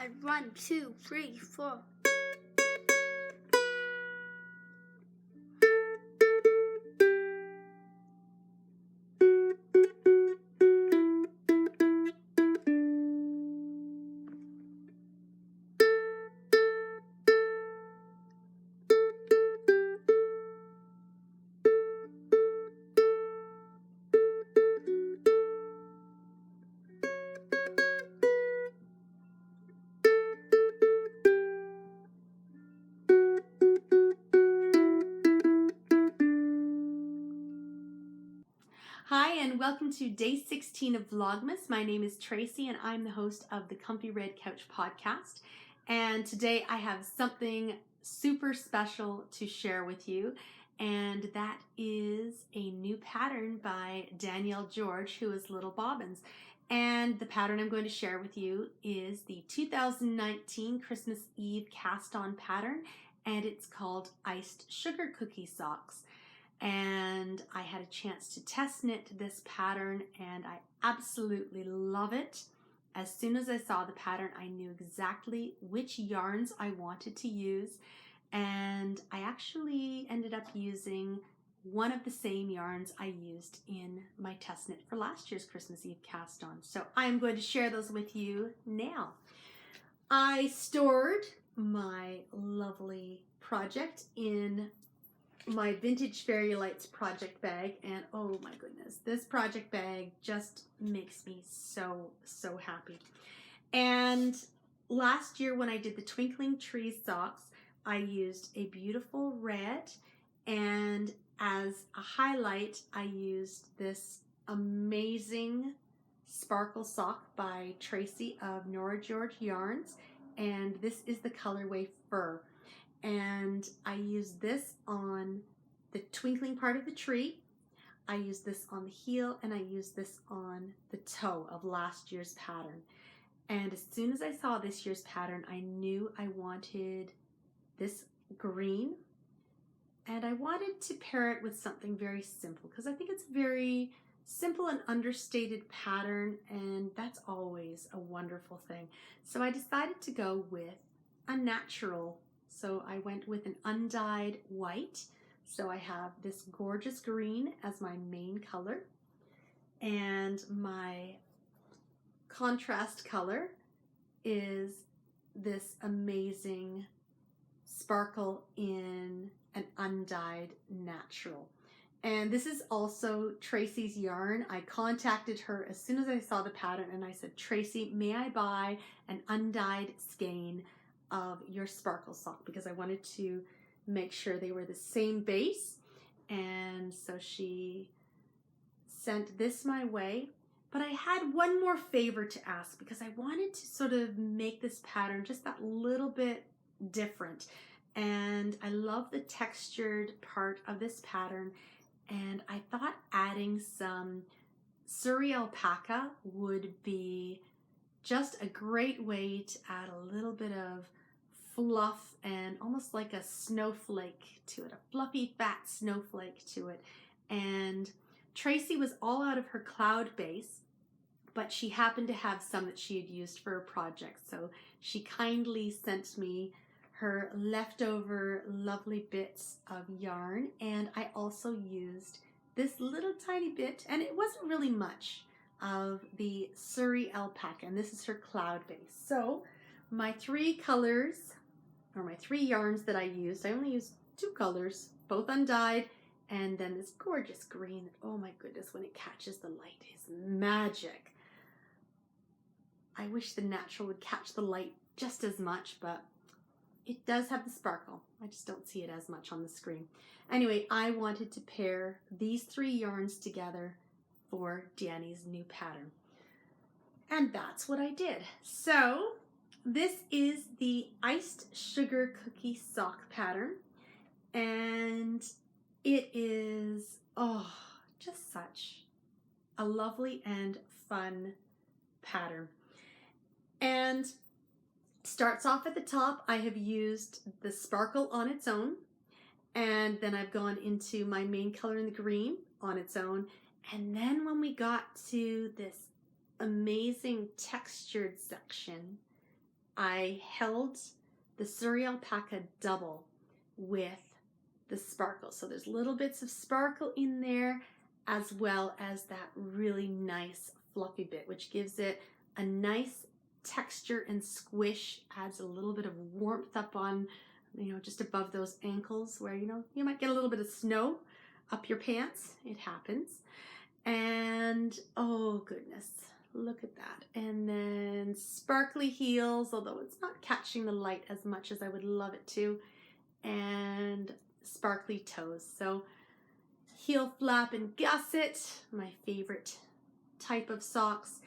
1, 2, 3, 4. Hi, and welcome to day 16 of Vlogmas. My name is Tracy, and I'm the host of the Comfy Red Couch podcast. And today I have something super special to share with you, and that is a new pattern by Danielle George, who is Little Bobbins. And the pattern I'm going to share with you is the 2019 Christmas Eve cast-on pattern, and it's called Iced Sugar Cookie Socks. And I had a chance to test knit this pattern, and I absolutely love it. As soon as I saw the pattern, I knew exactly which yarns I wanted to use, and I actually ended up using one of the same yarns I used in my test knit for last year's Christmas Eve cast on. So I'm going to share those with you now. I stored my lovely project in my vintage fairy lights project bag, and oh my goodness, this project bag just makes me so happy. And last year when I did the twinkling trees socks, I used a beautiful red, and as a highlight I used this amazing sparkle sock by Tracy of Nora George Yarns, and this is the colorway Fur. And I use this on the twinkling part of the tree, I use this on the heel, and I use this on the toe of last year's pattern. And as soon as I saw this year's pattern, I knew I wanted this green, and I wanted to pair it with something very simple because I think it's a very simple and understated pattern, and that's always a wonderful thing. So I decided to go with a natural. So I went with an undyed white. So I have this gorgeous green as my main color, and my contrast color is this amazing sparkle in an undyed natural. And this is also Tracy's yarn. I contacted her as soon as I saw the pattern, and I said, Tracy, may I buy an undyed skein of your sparkle sock, because I wanted to make sure they were the same base. And so she sent this my way. But I had one more favor to ask, because I wanted to sort of make this pattern just that little bit different. And I love the textured part of this pattern, and I thought adding some Surrey alpaca would be just a great way to add a little bit of fluff and almost like a snowflake to it, a fluffy fat snowflake to it. And Tracy was all out of her cloud base, but she happened to have some that she had used for a project, so she kindly sent me her leftover lovely bits of yarn. And I also used this little tiny bit, and it wasn't really much, of the Surrey alpaca, and this is her cloud base. So my three colors, or my three yarns that I used, I only used two colors, both undyed, and then this gorgeous green that, oh my goodness, when it catches the light is magic. I wish the natural would catch the light just as much, but it does have the sparkle. I just don't see it as much on the screen. Anyway, I wanted to pair these three yarns together for Danny's new pattern. And that's what I did. So this is the Iced Sugar Cookie Sock pattern, and it is, oh, just such a lovely and fun pattern. And starts off at the top. I have used the sparkle on its own, and then I've gone into my main color in the green on its own. And then when we got to this amazing textured section, I held the Surrey Alpaca double with the sparkle. So there's little bits of sparkle in there, as well as that really nice fluffy bit, which gives it a nice texture and squish, adds a little bit of warmth up on, just above those ankles where, you might get a little bit of snow up your pants. It happens. And oh goodness, look at that. And then sparkly heels, although it's not catching the light as much as I would love it to. And sparkly toes. So heel flap and gusset, my favorite type of socks.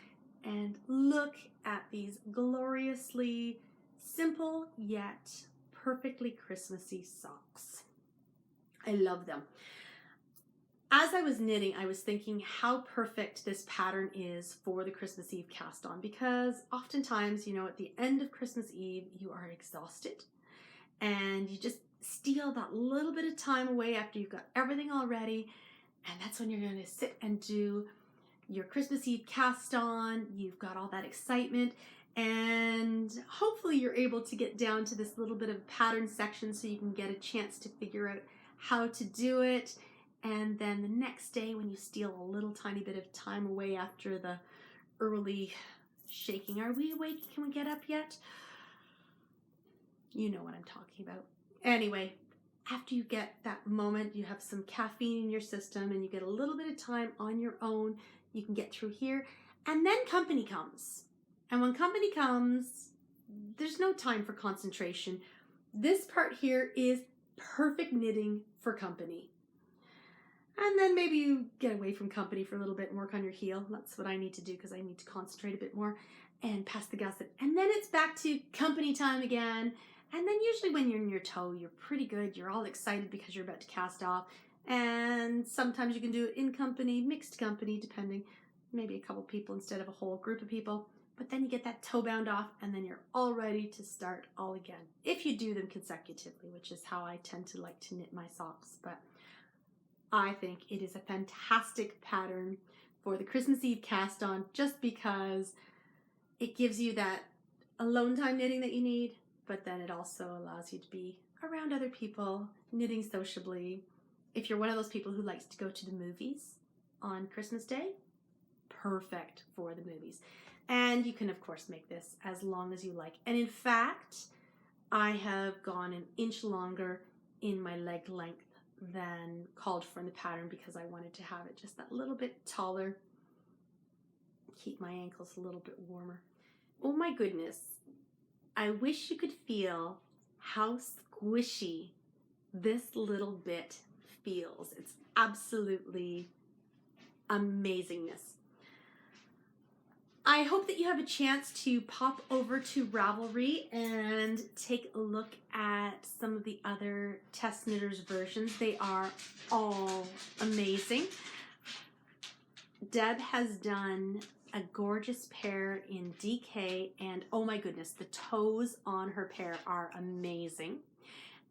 And look at these gloriously simple yet perfectly Christmassy socks. I love them. As I was knitting, I was thinking how perfect this pattern is for the Christmas Eve cast on, because oftentimes, at the end of Christmas Eve, you are exhausted and you just steal that little bit of time away after you've got everything all ready. And that's when you're going to sit and do your Christmas Eve cast on. You've got all that excitement, and hopefully you're able to get down to this little bit of pattern section so you can get a chance to figure out how to do it. And then the next day, when you steal a little tiny bit of time away after the early shaking, are we awake? Can we get up yet? You know what I'm talking about. Anyway, after you get that moment, you have some caffeine in your system and you get a little bit of time on your own, you can get through here. And then company comes. And when company comes, there's no time for concentration. This part here is perfect knitting for company. And then maybe you get away from company for a little bit and work on your heel. That's what I need to do because I need to concentrate a bit more and pass the gusset. And then it's back to company time again. And then usually when you're in your toe, you're pretty good. You're all excited because you're about to cast off. And sometimes you can do it in company, mixed company, depending. Maybe a couple people instead of a whole group of people. But then you get that toe bound off and then you're all ready to start all again. If you do them consecutively, which is how I tend to like to knit my socks. But I think it is a fantastic pattern for the Christmas Eve cast on, just because it gives you that alone time knitting that you need, but then it also allows you to be around other people, knitting sociably. If you're one of those people who likes to go to the movies on Christmas Day, perfect for the movies. And you can, of course, make this as long as you like. And in fact, I have gone an inch longer in my leg length than called for in the pattern because I wanted to have it just that little bit taller, keep my ankles a little bit warmer. Oh my goodness, I wish you could feel how squishy this little bit feels. It's absolutely amazingness. I hope that you have a chance to pop over to Ravelry and take a look at some of the other Test Knitters versions. They are all amazing. Deb has done a gorgeous pair in DK, and oh my goodness, the toes on her pair are amazing.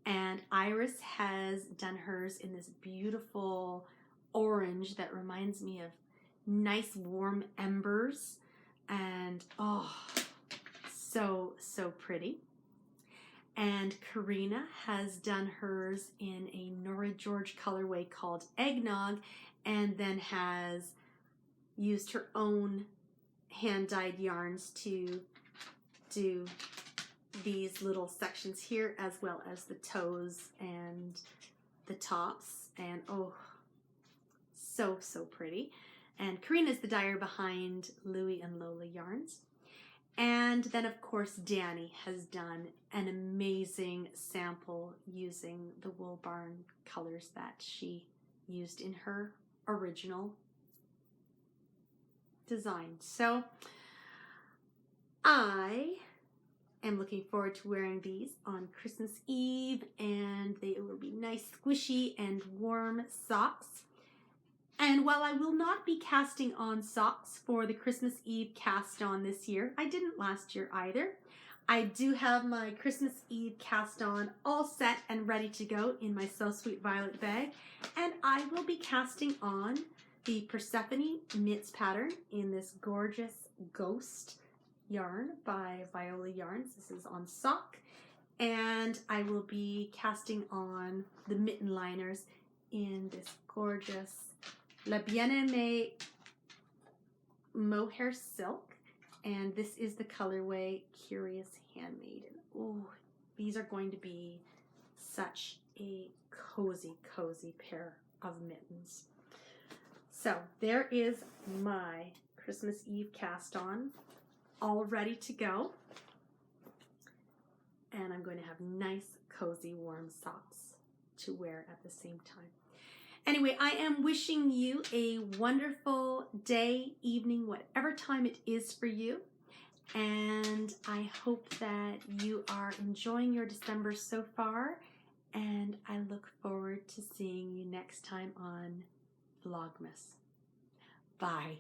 And Iris has done hers in this beautiful orange that reminds me of nice warm embers. And oh, so pretty. And Karina has done hers in a Nora George colorway called Eggnog, and then has used her own hand-dyed yarns to do these little sections here, as well as the toes and the tops. And oh, so pretty. And Karina's the dyer behind Louie and Lola Yarns. And then, of course, Danny has done an amazing sample using the Wool Barn colors that she used in her original design. So I am looking forward to wearing these on Christmas Eve, and they will be nice, squishy, and warm socks. And while I will not be casting on socks for the Christmas Eve cast on this year, I didn't last year either, I do have my Christmas Eve cast on all set and ready to go in my So Sweet Violet bag. And I will be casting on the Persephone Knits pattern in this gorgeous ghost yarn by Viola Yarns. This is on sock. And I will be casting on the mitten liners in this gorgeous La Bien-Aimée mohair silk. And this is the colorway Curious Handmaiden. Oh, these are going to be such a cozy pair of mittens. So there is my Christmas Eve cast on, all ready to go. And I'm going to have nice, cozy, warm socks to wear at the same time. Anyway, I am wishing you a wonderful day, evening, whatever time it is for you. And I hope that you are enjoying your December so far. And I look forward to seeing you next time on Vlogmas. Bye.